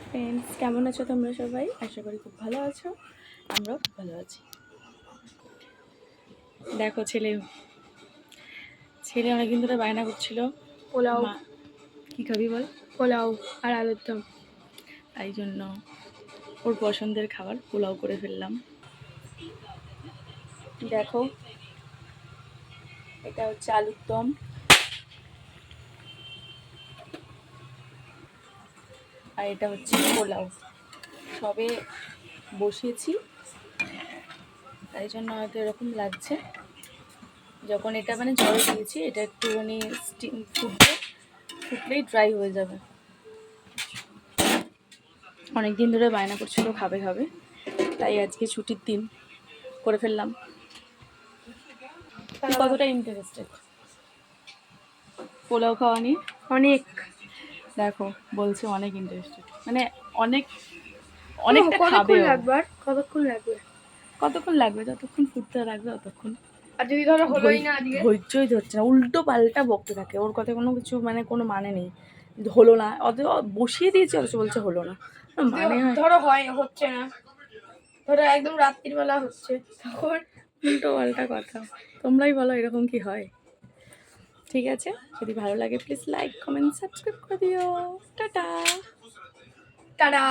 Friends, কেমন আছো তোমরা সবাই? আশা করি খুব ভালো আছো। আমরাও খুব ভালো আছি। দেখো ছেলে অনেকদিন ধরে বায়না করছিল পোলাও। মা কী খাবি বল? পোলাও আর আলুর দম। তাই জন্য ওর পছন্দের খাবার পোলাও করে ফেললাম। দেখো, এটা হচ্ছে আলুর দম, আর এটা হচ্ছে পোলাও। সবে বসিয়েছি, তাই জন্য হয়তো এরকম লাগছে। যখন এটা জলে দিয়েছি, এটা একটুখানি স্টিম ফুটলেই ড্রাই হয়ে যাবে। অনেক দিন ধরে বায়না করছিল খাবে, তাই আজকে ছুটির দিন করে ফেললাম। তুই কতটা ইন্টারেস্টেড পোলাও খাওয়া নিয়ে? অনেক। দেখো বলছে অনেক ইন্টারেস্টেড, অনেকটা খাবে। কতক্ষণ লাগবে? যতক্ষণ ফুটতে লাগবে ততক্ষণ। আর যদি ধরো হলোই না, ধৈর্যই ধরছে না, উল্টো পাল্টা বকতে থাকে। ওর কথা কোনো কিছু কোনো মানে নেই। হলো না, বসিয়ে দিয়েছি অথচ বলছে হলো না। মানে ধরো হচ্ছে না, ধরো একদম রাত্রির বেলা হচ্ছে, তখন উল্টো পাল্টা কথা। তোমরাই বলো এরকম কি হয়? ঠিক আছে, যদি ভালো লাগে প্লিজ লাইক, কমেন্ট, সাবস্ক্রাইব করে দিও। টাটা। টাটা।